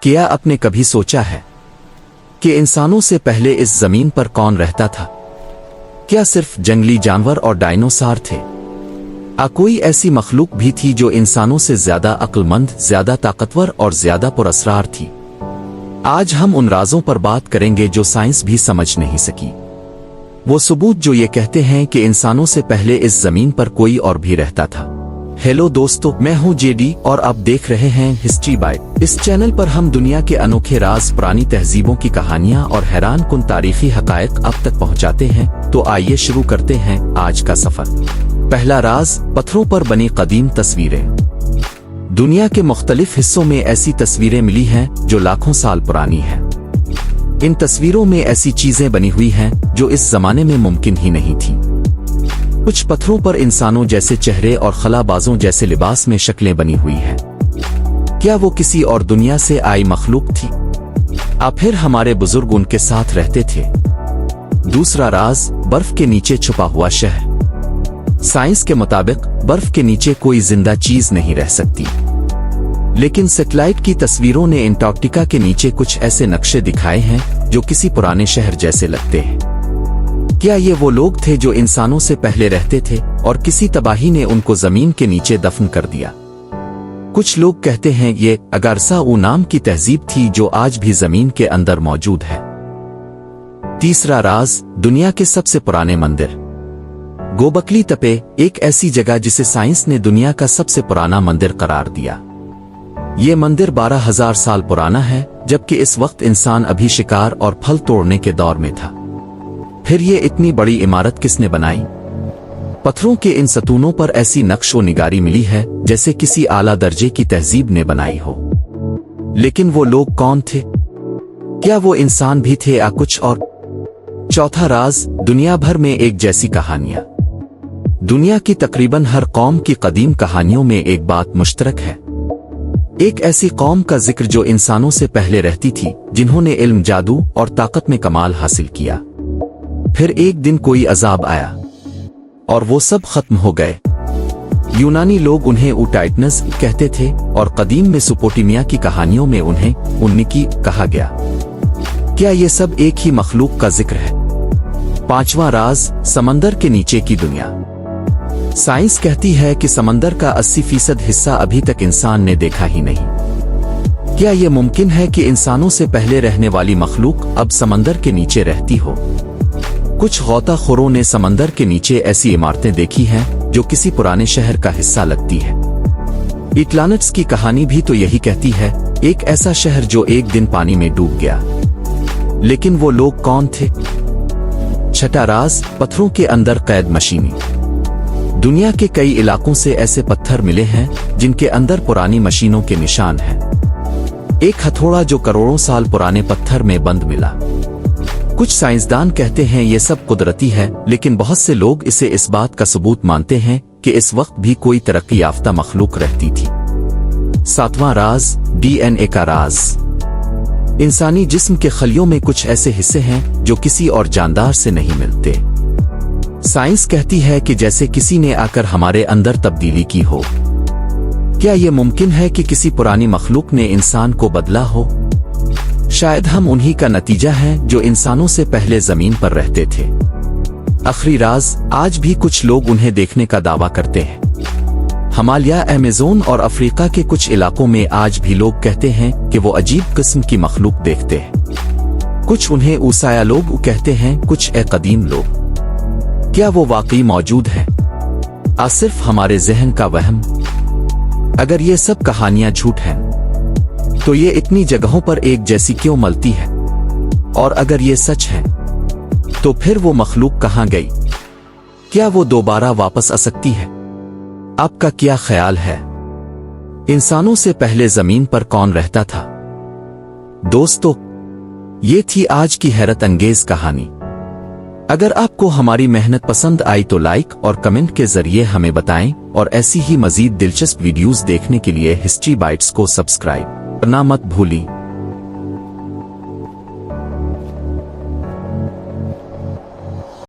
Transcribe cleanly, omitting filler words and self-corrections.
क्या आपने कभी सोचा है कि इंसानों से पहले इस जमीन पर कौन रहता था? क्या सिर्फ जंगली जानवर और डायनासोर थे? कोई ऐसी मखलूक भी थी जो इंसानों से ज्यादा अक्लमंद, ज्यादा ताकतवर और ज्यादा पुरअसरार थी? आज हम उन राजों पर बात करेंगे जो साइंस भी समझ नहीं सकी। वो सबूत जो ये कहते हैं कि इंसानों से पहले इस जमीन पर कोई और भी रहता था। हेलो दोस्तों, मैं हूं जेडी और आप देख रहे हैं हिस्ट्री बाइट। इस चैनल पर हम दुनिया के अनोखे राज, पुरानी तहजीबों की कहानियां और हैरान कुन तारीखी हकायक अब तक पहुंचाते हैं। तो आइए शुरू करते हैं आज का सफर। पहला राज, पत्थरों पर बनी कदीम तस्वीरें। दुनिया के मुख्तलिफ हिस्सों में ऐसी तस्वीरें मिली हैं जो लाखों साल पुरानी हैं। इन तस्वीरों में ऐसी चीजें बनी हुई हैं जो इस जमाने में मुमकिन ही नहीं थी। कुछ पत्थरों पर इंसानों जैसे चेहरे और खलाबाजों जैसे लिबास में शक्लें बनी हुई हैं। क्या वो किसी और दुनिया से आई मखलूक थी? फिर हमारे बुजुर्ग उनके साथ रहते थे। दूसरा राज, बर्फ के नीचे छुपा हुआ शहर। साइंस के मुताबिक बर्फ के नीचे कोई जिंदा चीज नहीं रह सकती, लेकिन सैटेलाइट की तस्वीरों ने एंटार्क्टिका के नीचे कुछ ऐसे नक्शे दिखाए हैं जो किसी पुराने शहर जैसे लगते हैं। क्या ये वो लोग थे जो इंसानों से पहले रहते थे और किसी तबाही ने उनको जमीन के नीचे दफन कर दिया? कुछ लोग कहते हैं ये अगारसा नाम की तहजीब थी जो आज भी जमीन के अंदर मौजूद है। तीसरा राज, दुनिया के सबसे पुराने मंदिर। गोबकली तपे, एक ऐसी जगह जिसे साइंस ने दुनिया का सबसे पुराना मंदिर करार दिया। ये मंदिर 12,000 साल पुराना है, जबकि इस वक्त इंसान अभी शिकार और फल तोड़ने के दौर में था। फिर ये इतनी बड़ी इमारत किसने बनाई? पत्थरों के इन सतूनों पर ऐसी नक्श व निगारी मिली है जैसे किसी आला दर्जे की तहजीब ने बनाई हो। लेकिन वो लोग कौन थे? क्या वो इंसान भी थे या कुछ और? चौथा राज, दुनिया भर में एक जैसी कहानियां। दुनिया की तकरीबन हर कौम की कदीम कहानियों में एक बात मुश्तरक है। एक ऐसी कौम का जिक्र जो इंसानों से पहले रहती थी, जिन्होंने इल्म, जादू और ताकत में कमाल हासिल किया। फिर एक दिन कोई अजाब आया और वो सब खत्म हो गए। यूनानी लोग उन्हें ऊटाइटनस कहते थे और कदीम मेसोपोटामिया की कहानियों में उन्हें उन्निकी कहा गया। क्या ये सब एक ही मखलूक का जिक्र है? पांचवा राज, समंदर के नीचे की दुनिया। साइंस कहती है कि समंदर का 80% हिस्सा अभी तक इंसान ने देखा ही नहीं। क्या यह मुमकिन है कि इंसानों से पहले रहने वाली मखलूक अब समंदर के नीचे रहती हो? कुछ गौताखोरों ने समंदर के नीचे ऐसी इमारतें देखी हैं जो किसी पुराने शहर का हिस्सा लगती है। एटलांटिस की कहानी भी तो यही कहती है, एक ऐसा शहर जो एक दिन पानी में डूब गया। लेकिन वो लोग कौन थे? छठा राज, पत्थरों के अंदर कैद मशीनें। दुनिया के कई इलाकों से ऐसे पत्थर मिले हैं जिनके अंदर पुरानी मशीनों के निशान हैं। एक हथौड़ा जो करोड़ों साल पुराने पत्थर में बंद मिला। कुछ साइंसदान कहते हैं ये सब कुदरती है, लेकिन बहुत से लोग इसे इस बात का सबूत मानते हैं कि इस वक्त भी कोई तरक्की याफ्ता मखलूक रहती थी। सातवां राज, डीएनए का राज। इंसानी जिस्म के खलियों में कुछ ऐसे हिस्से हैं जो किसी और जानदार से नहीं मिलते। साइंस कहती है कि जैसे किसी ने आकर हमारे अंदर तब्दीली की हो। क्या यह मुमकिन है कि किसी पुरानी मखलूक ने इंसान को बदला हो? शायद हम उन्हीं का नतीजा हैं जो इंसानों से पहले जमीन पर रहते थे। आखिरी राज, आज भी कुछ लोग उन्हें देखने का दावा करते हैं। हिमालय, अमेज़न और अफ्रीका के कुछ इलाकों में आज भी लोग कहते हैं कि वो अजीब किस्म की मखलूक देखते हैं। कुछ उन्हें ऊसाया लोग कहते हैं, कुछ कदीम लोग। क्या वो वाकई मौजूद है या सिर्फ हमारे जहन का वहम? अगर ये सब कहानियां झूठ हैं तो ये इतनी जगहों पर एक जैसी क्यों मिलती है? और अगर ये सच है तो फिर वो मखलूक कहां गई? क्या वो दोबारा वापस आ सकती है? आपका क्या ख्याल है? इंसानों से पहले जमीन पर कौन रहता था? दोस्तों, ये थी आज की हैरत अंगेज कहानी। अगर आपको हमारी मेहनत पसंद आई तो लाइक और कमेंट के जरिए हमें बताएं और ऐसी ही मजीद दिलचस्प वीडियोस देखने के लिए हिस्ट्री बाइट्स को सब्सक्राइब करना मत भूलें।